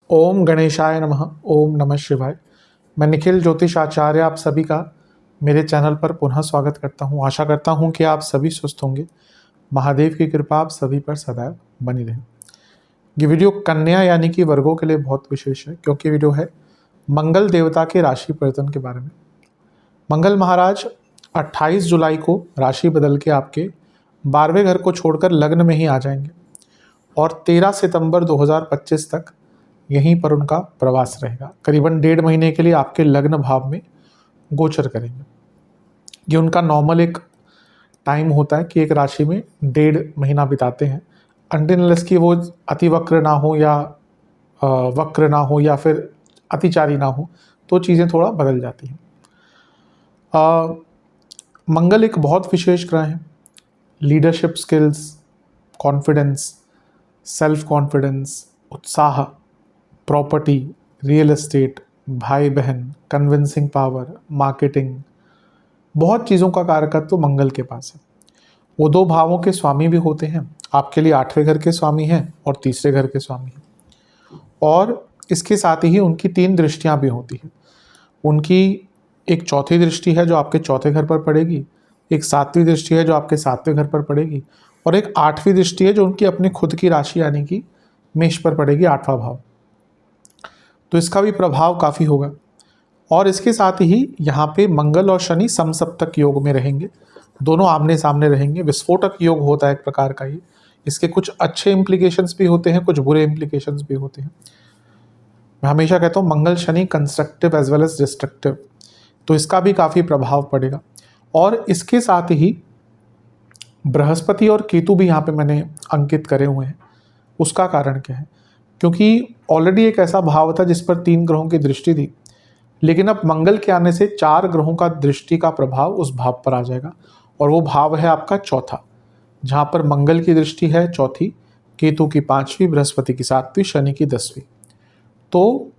ओम गणेशाय नमः। ओम नमः शिवाय। मैं निखिल ज्योतिष आचार्य आप सभी का मेरे चैनल पर पुनः स्वागत करता हूं। आशा करता हूं कि आप सभी स्वस्थ होंगे। महादेव की कृपा आप सभी पर सदैव बनी रहे। ये वीडियो कन्या यानी कि वर्गों के लिए बहुत विशेष है, क्योंकि वीडियो है मंगल देवता के राशि परिवर्तन के बारे में। मंगल महाराज 28 जुलाई को राशि बदल के आपके 12वें घर को छोड़कर लग्न में ही आ जाएंगे और 13 सितंबर 2025 तक यहीं पर उनका प्रवास रहेगा। करीबन 1.5 महीने के लिए आपके लग्न भाव में गोचर करेंगे। ये उनका नॉर्मल एक टाइम होता है कि एक राशि में 1.5 महीना बिताते हैं, अनटिल कि वो अति वक्र ना हो या वक्र ना हो या फिर अतिचारी ना हो, तो चीज़ें थोड़ा बदल जाती हैं। मंगल एक बहुत विशेष ग्रह है। Leadership skills, confidence, self confidence, उत्साह, प्रॉपर्टी, रियल एस्टेट, भाई बहन, कन्विंसिंग पावर, मार्केटिंग, बहुत चीज़ों का कारकत्व तो मंगल के पास है। वो 2 भावों के स्वामी भी होते हैं। आपके लिए 8वें घर के स्वामी हैं और 3रे घर के स्वामी हैं, और इसके साथ ही उनकी 3 दृष्टियां भी होती हैं। उनकी एक चौथी दृष्टि है जो आपके 4थे घर पर पड़ेगी, एक 7वीं दृष्टि है जो आपके 7वें घर पर पड़ेगी, और एक 8वीं दृष्टि है जो उनकी अपनी खुद की राशि यानी कि मेष पर पड़ेगी, 8वां भाव। तो इसका भी प्रभाव काफ़ी होगा। और इसके साथ ही यहाँ पे मंगल और शनि समसप्तक योग में रहेंगे, दोनों आमने सामने रहेंगे। विस्फोटक योग होता है एक प्रकार का ये। इसके कुछ अच्छे इम्प्लीकेशंस भी होते हैं, कुछ बुरे इम्प्लीकेशंस भी होते हैं। मैं हमेशा कहता हूँ Mangal Shani constructive as well as destructive, तो इसका भी काफ़ी प्रभाव पड़ेगा। और इसके साथ ही बृहस्पति और केतु भी यहाँ पे मैंने अंकित करे हुए हैं। उसका कारण क्या है? क्योंकि ऑलरेडी एक ऐसा भाव था जिस पर 3 ग्रहों की दृष्टि थी, लेकिन अब मंगल के आने से 4 ग्रहों का दृष्टि का प्रभाव उस भाव पर आ जाएगा, और वो भाव है आपका चौथा, जहाँ पर मंगल की दृष्टि है चौथी, केतु की 5वीं, बृहस्पति की 7वीं, शनि की 10वीं। तो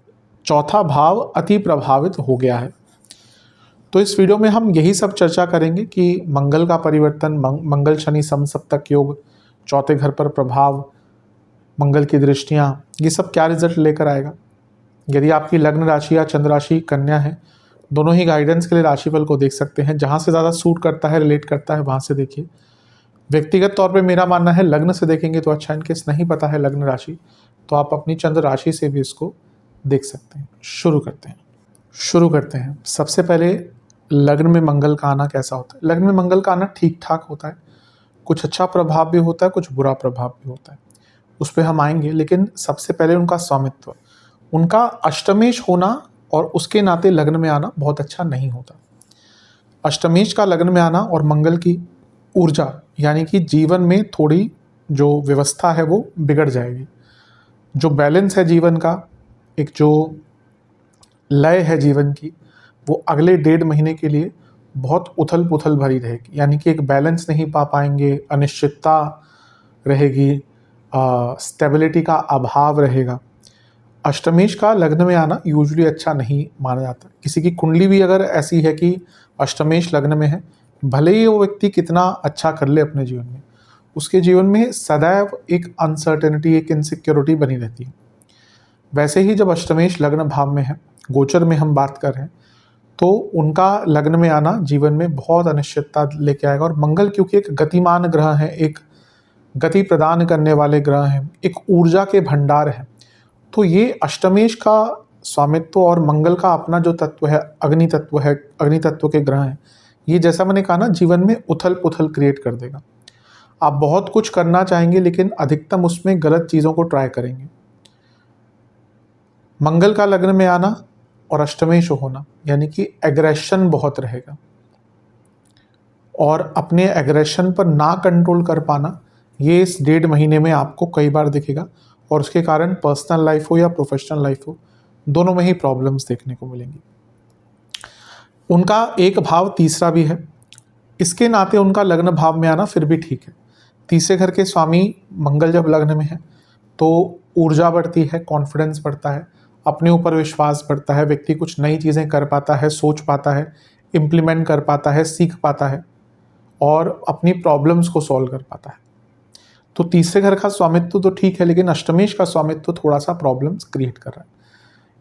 चौथा भाव अति प्रभावित हो गया है। तो इस वीडियो में हम यही सब चर्चा करेंगे कि मंगल का परिवर्तन, मंगल शनि समसप्तक योग, चौथे घर पर प्रभाव, मंगल की दृष्टियाँ, ये सब क्या रिजल्ट लेकर आएगा। यदि आपकी लग्न राशि या चंद्र राशि कन्या है, दोनों ही गाइडेंस के लिए राशिफल को देख सकते हैं। जहाँ से ज़्यादा सूट करता है, रिलेट करता है, वहाँ से देखिए। व्यक्तिगत तौर पे मेरा मानना है लग्न से देखेंगे तो अच्छा। इनकेस नहीं पता है लग्न राशि, तो आप अपनी चंद्र राशि से भी इसको देख सकते हैं। शुरू करते हैं। सबसे पहले लग्न में मंगल का आना कैसा होता है। लग्न में मंगल का आना ठीक ठाक होता है। कुछ अच्छा प्रभाव भी होता है, कुछ बुरा प्रभाव भी होता है, उस पर हम आएंगे। लेकिन सबसे पहले उनका स्वामित्व, उनका अष्टमेश होना और उसके नाते लग्न में आना बहुत अच्छा नहीं होता। अष्टमेश का लग्न में आना और मंगल की ऊर्जा यानी कि जीवन में थोड़ी जो व्यवस्था है वो बिगड़ जाएगी। जो बैलेंस है जीवन का, एक जो लय है जीवन की, वो अगले 1.5 महीने के लिए बहुत उथल पुथल भरी रहेगी। यानी कि एक बैलेंस नहीं पा पाएंगे, अनिश्चितता रहेगी, स्टेबिलिटी का अभाव रहेगा। अष्टमेश का लग्न में आना यूजुअली अच्छा नहीं माना जाता। किसी की कुंडली भी अगर ऐसी है कि अष्टमेश लग्न में है, भले ही वो व्यक्ति कितना अच्छा कर ले अपने जीवन में, उसके जीवन में सदैव एक अनसर्टेनिटी, एक इनसिक्योरिटी बनी रहती है। वैसे ही जब अष्टमेश लग्न भाव में है, गोचर में हम बात कर रहे हैं, तो उनका लग्न में आना जीवन में बहुत अनिश्चितता लेके आएगा। और मंगल क्योंकि एक गतिमान ग्रह है, एक गति प्रदान करने वाले ग्रह हैं, एक ऊर्जा के भंडार हैं, तो ये अष्टमेश का स्वामित्व और मंगल का अपना जो तत्व है, अग्नि तत्व है, अग्नि तत्व के ग्रह हैं, ये जैसा मैंने कहा ना, जीवन में उथल पुथल क्रिएट कर देगा। आप बहुत कुछ करना चाहेंगे लेकिन अधिकतम उसमें गलत चीज़ों को ट्राई करेंगे। मंगल का लग्न में आना और अष्टमेश होना यानी कि एग्रेशन बहुत रहेगा, और अपने एग्रेशन पर ना कंट्रोल कर पाना, ये इस 1.5 महीने में आपको कई बार दिखेगा। और उसके कारण पर्सनल लाइफ हो या प्रोफेशनल लाइफ हो, दोनों में ही प्रॉब्लम्स देखने को मिलेंगी। उनका एक भाव तीसरा भी है, इसके नाते उनका लग्न भाव में आना फिर भी ठीक है। 3रे घर के स्वामी मंगल जब लग्न में है तो ऊर्जा बढ़ती है, कॉन्फिडेंस बढ़ता है, अपने ऊपर विश्वास बढ़ता है, व्यक्ति कुछ नई चीज़ें कर पाता है, सोच पाता है, इम्प्लीमेंट कर पाता है, सीख पाता है और अपनी प्रॉब्लम्स को सॉल्व कर पाता है। तो तीसरे घर का स्वामित्व तो ठीक है, लेकिन अष्टमेश का स्वामित्व थोड़ा सा प्रॉब्लम्स क्रिएट कर रहा है।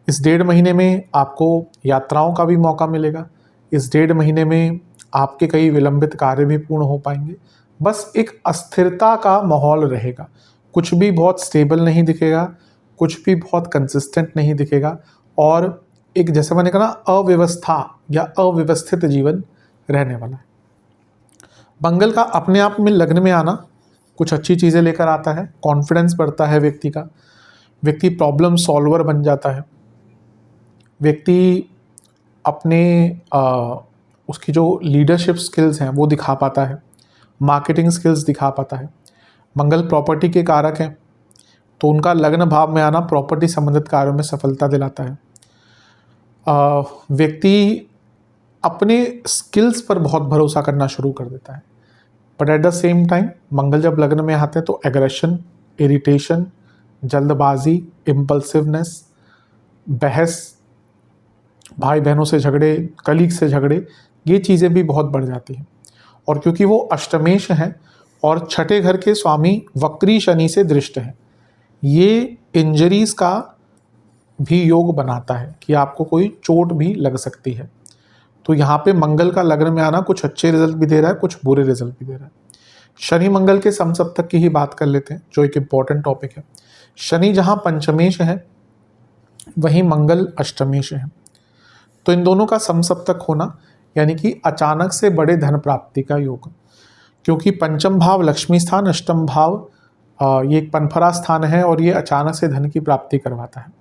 इस 1.5 महीने में आपको यात्राओं का भी मौका मिलेगा। इस 1.5 महीने में आपके कई विलंबित कार्य भी पूर्ण हो पाएंगे। बस एक अस्थिरता का माहौल रहेगा, कुछ भी बहुत स्टेबल नहीं दिखेगा, कुछ भी बहुत कंसिस्टेंट नहीं दिखेगा, और एक जैसे मैंने कहा ना, अव्यवस्था या अव्यवस्थित जीवन रहने वाला है। मंगल का अपने आप में लग्न में आना कुछ अच्छी चीज़ें लेकर आता है। कॉन्फिडेंस बढ़ता है व्यक्ति का, व्यक्ति प्रॉब्लम सॉल्वर बन जाता है, व्यक्ति अपने उसकी जो लीडरशिप स्किल्स हैं वो दिखा पाता है, मार्केटिंग स्किल्स दिखा पाता है। मंगल प्रॉपर्टी के कारक हैं, तो उनका लग्न भाव में आना प्रॉपर्टी संबंधित कार्यों में सफलता दिलाता है। व्यक्ति अपने स्किल्स पर बहुत भरोसा करना शुरू कर देता है। But at the same time Mangal जब लग्न में आते हैं तो एग्रेशन, इरिटेशन, जल्दबाजी, इम्पल्सिवनेस, बहस, भाई बहनों से झगड़े, कलीग से झगड़े, ये चीज़ें भी बहुत बढ़ जाती हैं। और क्योंकि वो अष्टमेश हैं और छठे घर के स्वामी वक्री शनि से दृष्ट हैं, ये इंजरीज का भी योग बनाता है कि आपको कोई चोट भी लग सकती है। तो यहाँ पे मंगल का लग्न में आना कुछ अच्छे रिजल्ट भी दे रहा है, कुछ बुरे रिजल्ट भी दे रहा है। शनि मंगल के समसप्तक की ही बात कर लेते हैं, जो एक इम्पॉर्टेंट टॉपिक है। शनि जहाँ पंचमेश है वहीं मंगल अष्टमेश है। तो इन दोनों का समसप्तक होना यानी कि अचानक से बड़े धन प्राप्ति का योग, क्योंकि पंचम भाव लक्ष्मी स्थान, अष्टम भाव ये एक पनफरा स्थान है और ये अचानक से धन की प्राप्ति करवाता है।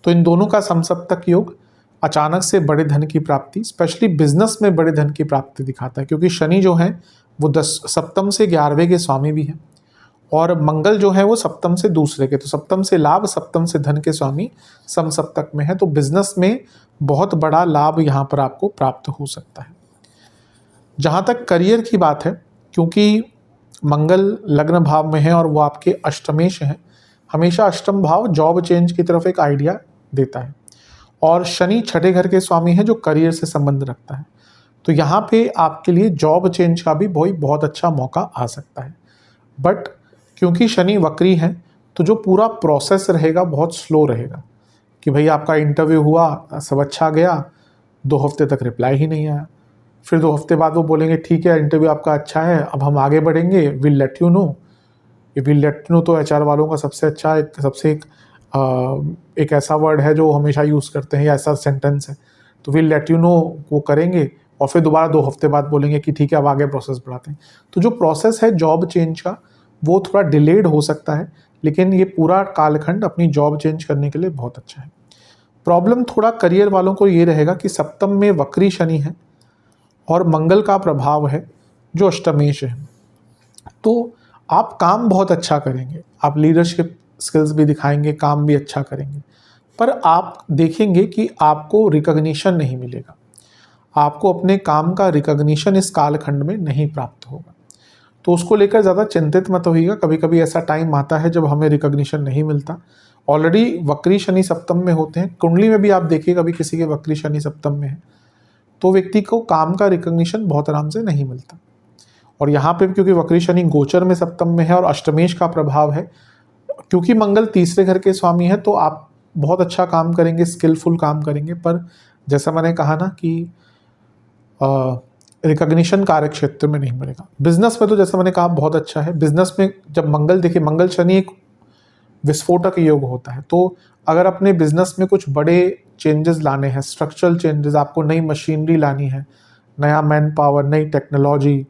तो इन दोनों का समसप्तक योग अचानक से बड़े धन की प्राप्ति, स्पेशली बिजनेस में बड़े धन की प्राप्ति दिखाता है, क्योंकि शनि जो है वो सप्तम से 11वें के स्वामी भी हैं और मंगल जो है वो सप्तम से दूसरे के, तो सप्तम से लाभ, सप्तम से धन के स्वामी समसप्तक में है। तो बिजनेस में बहुत बड़ा लाभ यहाँ पर आपको प्राप्त हो सकता है। जहाँ तक करियर की बात है, क्योंकि मंगल लग्न भाव में है और वो आपके अष्टमेश हैं, हमेशा अष्टम भाव जॉब चेंज की तरफ एक आइडिया देता है, और शनि छठे घर के स्वामी हैं जो करियर से संबंध रखता है। तो यहाँ पे आपके लिए जॉब चेंज का भी बहुत अच्छा मौका आ सकता है। बट क्योंकि शनि वक्री है तो जो पूरा प्रोसेस रहेगा बहुत स्लो रहेगा, कि भाई आपका इंटरव्यू हुआ, सब अच्छा गया, 2 हफ्ते तक रिप्लाई ही नहीं आया, फिर 2 हफ्ते बाद वो बोलेंगे ठीक है इंटरव्यू आपका अच्छा है, अब हम आगे बढ़ेंगे, विल लेट यू नो। ये विल लेट यू नो तो एचआर वालों का सबसे अच्छा एक ऐसा वर्ड है जो हमेशा यूज़ करते हैं, या ऐसा सेंटेंस है। तो विल लेट यू नो वो करेंगे और फिर दोबारा 2 हफ्ते बाद बोलेंगे कि ठीक है अब आगे प्रोसेस बढ़ाते हैं। तो जो प्रोसेस है जॉब चेंज का वो थोड़ा डिलेड हो सकता है, लेकिन ये पूरा कालखंड अपनी जॉब चेंज करने के लिए बहुत अच्छा है। प्रॉब्लम थोड़ा करियर वालों को ये रहेगा कि सप्तम में वक्री शनि है और मंगल का प्रभाव है जो अष्टमेश है। तो आप काम बहुत अच्छा करेंगे, आप लीडरशिप स्किल्स भी दिखाएंगे, काम भी अच्छा करेंगे, पर आप देखेंगे कि आपको रिकॉग्निशन नहीं मिलेगा, आपको अपने काम का रिकॉग्निशन इस कालखंड में नहीं प्राप्त होगा। तो उसको लेकर ज़्यादा चिंतित मत होइएगा। कभी कभी ऐसा टाइम आता है जब हमें रिकॉग्निशन नहीं मिलता। ऑलरेडी वक्री शनि सप्तम में होते हैं, कुंडली में भी आप देखिए कभी किसी के वक्री शनि सप्तम में है तो व्यक्ति को काम का रिकॉग्निशन बहुत आराम से नहीं मिलता। और यहाँ पे क्योंकि वक्री शनि गोचर में सप्तम में है और अष्टमेश का प्रभाव है, क्योंकि मंगल तीसरे घर के स्वामी है, तो आप बहुत अच्छा काम करेंगे, स्किलफुल काम करेंगे, पर जैसा मैंने कहा ना कि रिकॉग्निशन कार्य क्षेत्र में नहीं मिलेगा। बिजनेस में तो जैसा मैंने कहा बहुत अच्छा है। बिजनेस में जब मंगल, देखिए मंगल शनि एक विस्फोटक योग होता है, तो अगर अपने बिजनेस में कुछ बड़े चेंजेस लाने हैं, स्ट्रक्चरल चेंजेस, आपको नई मशीनरी लानी है, नया मैन पावर, नई टेक्नोलॉजी,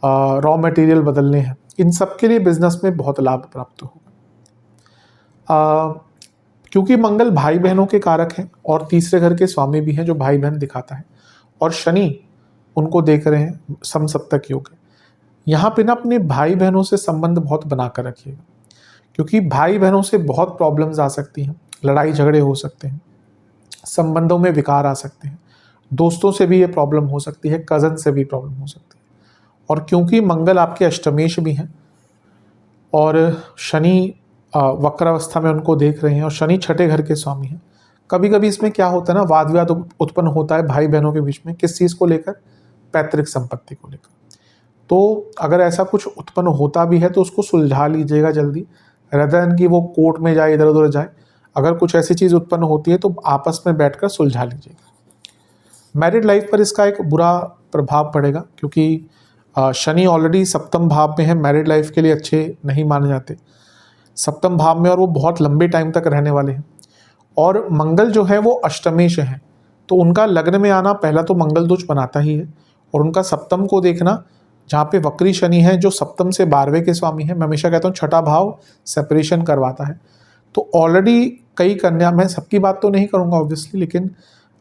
रॉ मटेरियल बदलने हैं, इन सब के लिए बिजनेस में बहुत लाभ प्राप्त होगा। क्योंकि मंगल भाई बहनों के कारक हैं और तीसरे घर के स्वामी भी हैं जो भाई बहन दिखाता है, और शनि उनको देख रहे हैं, समसप्तक योग है। यहाँ पे ना अपने भाई बहनों से संबंध बहुत बना कर रखिएगा, क्योंकि भाई बहनों से बहुत प्रॉब्लम्स आ सकती हैं, लड़ाई झगड़े हो सकते हैं, संबंधों में विकार आ सकते हैं, दोस्तों से भी ये प्रॉब्लम हो सकती है, कज़न से भी प्रॉब्लम हो सकती है। और क्योंकि मंगल आपके अष्टमेश भी हैं और शनि वक्रावस्था में उनको देख रहे हैं और शनि छठे घर के स्वामी हैं, कभी कभी इसमें क्या होता है ना, वाद विवाद उत्पन्न होता है भाई बहनों के बीच में। किस चीज़ को लेकर? पैतृक संपत्ति को लेकर। तो अगर ऐसा कुछ उत्पन्न होता भी है तो उसको सुलझा लीजिएगा जल्दी, rather than कि वो कोर्ट में जाए, इधर उधर जाए। अगर कुछ ऐसी चीज़ उत्पन्न होती है तो आपस में बैठकर सुलझा लीजिएगा। मैरिड लाइफ पर इसका एक बुरा प्रभाव पड़ेगा, क्योंकि शनि ऑलरेडी सप्तम भाव में है, मैरिड लाइफ के लिए अच्छे नहीं माने जाते सप्तम भाव में, और वो बहुत लंबे टाइम तक रहने वाले हैं। और मंगल जो है वो अष्टमेश है, तो उनका लग्न में आना पहला तो मंगल दोष बनाता ही है, और उनका सप्तम को देखना जहाँ पे वक्री शनि है जो सप्तम से 12वें के स्वामी है, मैं हमेशा कहता हूँ छठा भाव सेपरेशन करवाता है। तो ऑलरेडी कई कन्या, मैं सबकी बात तो नहीं करूँगा ऑब्वियसली, लेकिन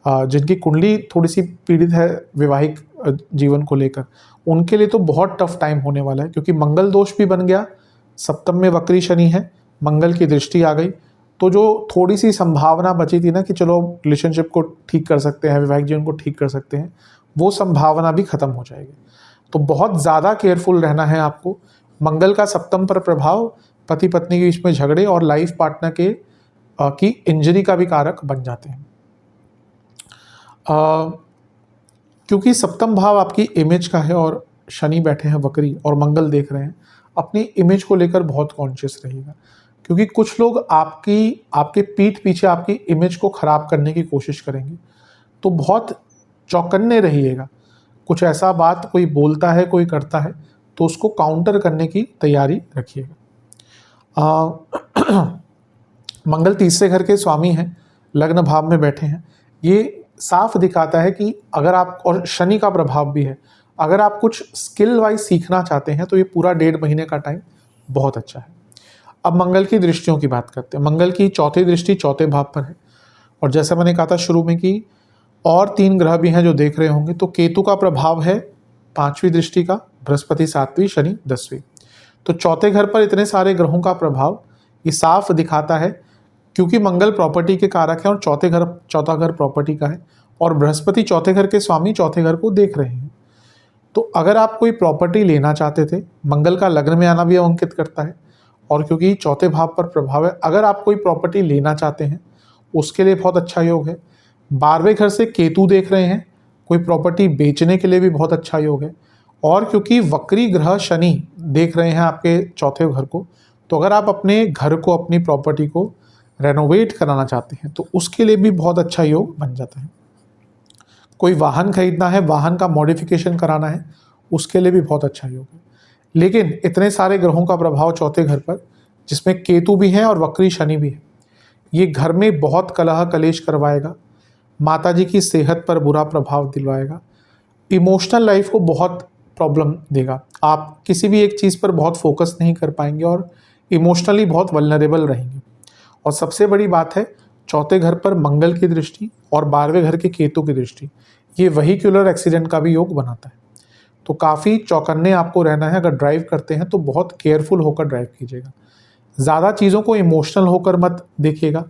जिनकी कुंडली थोड़ी सी पीड़ित है वैवाहिक जीवन को लेकर, उनके लिए तो बहुत टफ टाइम होने वाला है, क्योंकि मंगल दोष भी बन गया, सप्तम में वक्री शनि है, मंगल की दृष्टि आ गई। तो जो थोड़ी सी संभावना बची थी ना कि चलो रिलेशनशिप को ठीक कर सकते हैं, वैवाहिक जीवन को ठीक कर सकते हैं, वो संभावना भी खत्म हो जाएगी। तो बहुत ज़्यादा केयरफुल रहना है आपको। मंगल का सप्तम पर प्रभाव पति पत्नी के बीच में झगड़े और लाइफ पार्टनर के की इंजरी का भी कारक बन जाते हैं। क्योंकि सप्तम भाव आपकी इमेज का है और शनि बैठे हैं वक्री और मंगल देख रहे हैं, अपनी इमेज को लेकर बहुत कॉन्शियस रहिएगा, क्योंकि कुछ लोग आपके पीठ पीछे आपकी इमेज को ख़राब करने की कोशिश करेंगे। तो बहुत चौकन्ने रहिएगा, कुछ ऐसा बात कोई बोलता है, कोई करता है, तो उसको काउंटर करने की तैयारी रखिएगा। मंगल तीसरे घर के स्वामी हैं, लग्न भाव में बैठे हैं, ये साफ दिखाता है कि अगर आप, और शनि का प्रभाव भी है, अगर आप कुछ स्किल वाइज सीखना चाहते हैं तो ये पूरा 1.5 महीने का टाइम बहुत अच्छा है। अब मंगल की दृष्टियों की बात करते हैं। मंगल की चौथी दृष्टि चौथे भाव पर है, और जैसा मैंने कहा था शुरू में कि और 3 ग्रह भी हैं जो देख रहे होंगे। तो केतु का प्रभाव है 5वीं दृष्टि का, बृहस्पति 7वीं, शनि 10वीं। तो चौथे घर पर इतने सारे ग्रहों का प्रभाव ये साफ दिखाता है, क्योंकि मंगल प्रॉपर्टी के कारक है और चौथा घर प्रॉपर्टी का है, और बृहस्पति चौथे घर के स्वामी चौथे घर को देख रहे हैं। तो अगर आप कोई प्रॉपर्टी लेना चाहते थे, मंगल का लग्न में आना भी अंकित करता है, और क्योंकि चौथे भाव पर प्रभाव है, अगर आप कोई प्रॉपर्टी लेना चाहते हैं उसके लिए बहुत अच्छा योग है। 12वें घर से केतु देख रहे हैं, कोई प्रॉपर्टी बेचने के लिए भी बहुत अच्छा योग है। और क्योंकि वक्री ग्रह शनि देख रहे हैं आपके चौथे घर को, तो अगर आप अपने घर को, अपनी प्रॉपर्टी को रेनोवेट कराना चाहते हैं तो उसके लिए भी बहुत अच्छा योग बन जाता है। कोई वाहन खरीदना है, वाहन का मॉडिफिकेशन कराना है, उसके लिए भी बहुत अच्छा योग है। लेकिन इतने सारे ग्रहों का प्रभाव चौथे घर पर, जिसमें केतु भी है और वक्री शनि भी है, ये घर में बहुत कलह कलेश करवाएगा, माताजी की सेहत पर बुरा प्रभाव दिलवाएगा, इमोशनल लाइफ को बहुत प्रॉब्लम देगा। आप किसी भी एक चीज़ पर बहुत फोकस नहीं कर पाएंगे और इमोशनली बहुत वल्नरेबल रहेंगे। और सबसे बड़ी बात है, चौथे घर पर मंगल की दृष्टि और 12वें घर के केतु की दृष्टि, ये वेहिकुलर एक्सीडेंट का भी योग बनाता है। तो काफ़ी चौकन्ने आपको रहना है। अगर ड्राइव करते हैं तो बहुत केयरफुल होकर ड्राइव कीजिएगा। ज़्यादा चीज़ों को इमोशनल होकर मत देखिएगा,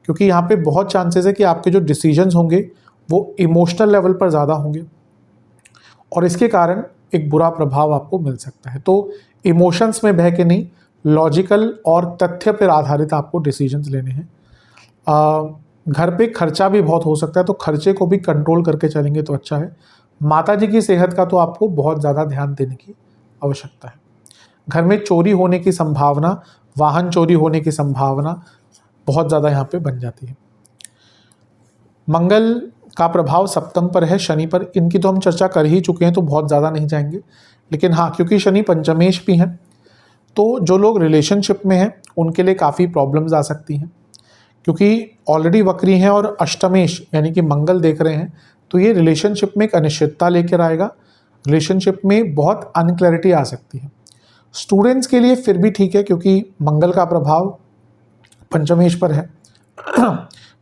क्योंकि यहाँ पे बहुत चांसेस है कि आपके जो डिसीजंस होंगे वो इमोशनल लेवल पर ज़्यादा होंगे, और इसके कारण एक बुरा प्रभाव आपको मिल सकता है। तो इमोशंस में बह के नहीं, लॉजिकल और तथ्य पर आधारित आपको डिसीजंस लेने हैं। घर पे खर्चा भी बहुत हो सकता है, तो खर्चे को भी कंट्रोल करके चलेंगे तो अच्छा है। माताजी की सेहत का तो आपको बहुत ज़्यादा ध्यान देने की आवश्यकता है। घर में चोरी होने की संभावना, वाहन चोरी होने की संभावना बहुत ज़्यादा यहाँ पे बन जाती है। मंगल का प्रभाव सप्तम पर है, शनि पर, इनकी तो हम चर्चा कर ही चुके हैं, तो बहुत ज़्यादा नहीं जाएंगे। लेकिन हाँ, क्योंकि शनि पंचमेश भी हैं, तो जो लोग रिलेशनशिप में हैं उनके लिए काफ़ी प्रॉब्लम्स आ सकती हैं, क्योंकि ऑलरेडी वक्री हैं और अष्टमेश यानी कि मंगल देख रहे हैं, तो ये रिलेशनशिप में एक अनिश्चितता लेकर आएगा, रिलेशनशिप में बहुत अनक्लैरिटी आ सकती है। स्टूडेंट्स के लिए फिर भी ठीक है, क्योंकि मंगल का प्रभाव पंचमेश पर है,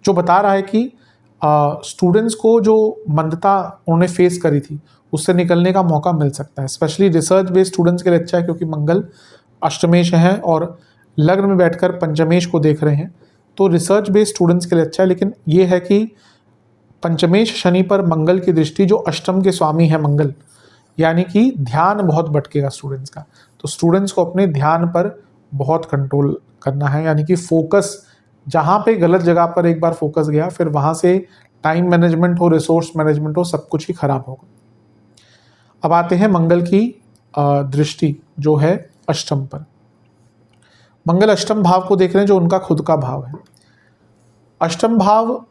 जो बता रहा है कि स्टूडेंट्स को जो मंदता उन्होंने फेस करी थी उससे निकलने का मौका मिल सकता है। स्पेशली रिसर्च बेस्ड स्टूडेंट्स के लिए अच्छा है, क्योंकि मंगल अष्टमेश हैं और लग्न में बैठकर पंचमेश को देख रहे हैं, तो रिसर्च बेस्ड स्टूडेंट्स के लिए अच्छा है। लेकिन ये है कि पंचमेश शनि पर मंगल की दृष्टि, जो अष्टम के स्वामी है मंगल, यानी कि ध्यान बहुत भटकेगा स्टूडेंट्स का। तो स्टूडेंट्स को अपने ध्यान पर बहुत कंट्रोल करना है, यानी कि फोकस, जहाँ पे गलत जगह पर एक बार फोकस गया, फिर वहाँ से टाइम मैनेजमेंट हो, रिसोर्स मैनेजमेंट हो, सब कुछ ही खराब होगा। अब आते हैं मंगल की दृष्टि जो है अष्टम पर। मंगल अष्टम भाव को देख रहे हैं जो उनका खुद का भाव है। अष्टम भाव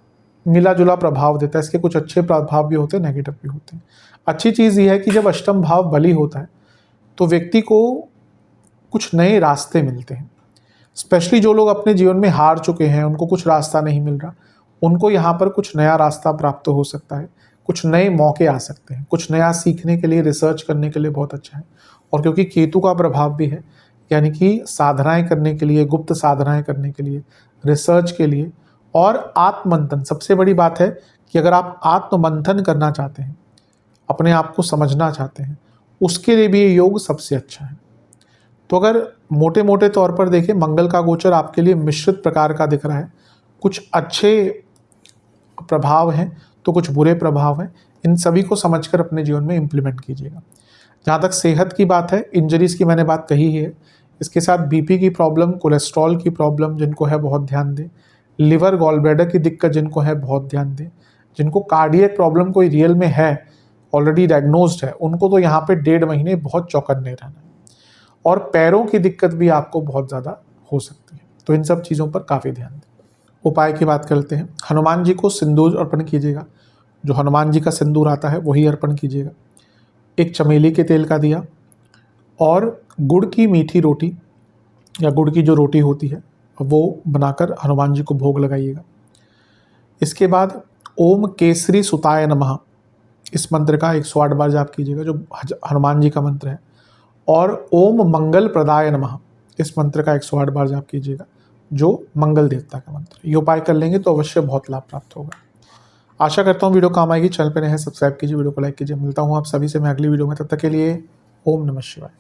मिला जुला प्रभाव देता है, इसके कुछ अच्छे प्रभाव भी होते हैं, नेगेटिव भी होते हैं। अच्छी चीज़ यह है कि जब अष्टम भाव बली होता है तो व्यक्ति को कुछ नए रास्ते मिलते हैं। स्पेशली जो लोग अपने जीवन में हार चुके हैं, उनको कुछ रास्ता नहीं मिल रहा, उनको यहाँ पर कुछ नया रास्ता प्राप्त हो सकता है, कुछ नए मौके आ सकते हैं, कुछ नया सीखने के लिए, रिसर्च करने के लिए बहुत अच्छा है। और क्योंकि केतु का प्रभाव भी है, यानी कि साधनाएं करने के लिए, गुप्त साधनाएं करने के लिए, रिसर्च के लिए और आत्ममंथन। सबसे बड़ी बात है कि अगर आप आत्ममंथन करना चाहते हैं, अपने आप को समझना चाहते हैं, उसके लिए भी ये योग सबसे अच्छा है। तो अगर मोटे मोटे तौर पर देखें, मंगल का गोचर आपके लिए मिश्रित प्रकार का दिख रहा है। कुछ अच्छे प्रभाव हैं तो कुछ बुरे प्रभाव हैं। इन सभी को समझकर अपने जीवन में इम्प्लीमेंट कीजिएगा। जहाँ तक सेहत की बात है, इंजरीज की मैंने बात कही है। इसके साथ बीपी की प्रॉब्लम, कोलेस्ट्रॉल की प्रॉब्लम जिनको है बहुत ध्यान दें। लिवर गॉल ब्लैडर की दिक्कत जिनको है बहुत ध्यान दें। जिनको कार्डियक प्रॉब्लम कोई रियल में है, ऑलरेडी डायग्नोज्ड है, उनको तो यहाँ पे 1.5 महीने बहुत चौकन्ने रहना है। और पैरों की दिक्कत भी आपको बहुत ज़्यादा हो सकती है, तो इन सब चीज़ों पर काफ़ी ध्यान दें। उपाय की बात करते हैं। हनुमान जी को सिंदूर अर्पण कीजिएगा। जो हनुमान जी का सिंदूर आता है वही अर्पण कीजिएगा। एक चमेली के तेल का दिया और गुड़ की मीठी रोटी या गुड़ की जो रोटी होती है वो बनाकर हनुमान जी को भोग लगाइएगा। इसके बाद ओम केसरी सुताय नमः इस मंत्र का 108 बार जाप कीजिएगा, जो हनुमान जी का मंत्र है। और ओम मंगल प्रदाय नमः इस मंत्र का 108 बार जाप कीजिएगा, जो मंगल देवता का मंत्र है। ये उपाय कर लेंगे तो अवश्य बहुत लाभ प्राप्त होगा। आशा करता हूँ वीडियो काम आएगी। चैनल पर नए हैं सब्सक्राइब कीजिए, वीडियो को लाइक कीजिए। मिलता हूँ आप सभी से मैं अगली वीडियो में, तब तक के लिए ओम नमः शिवाय।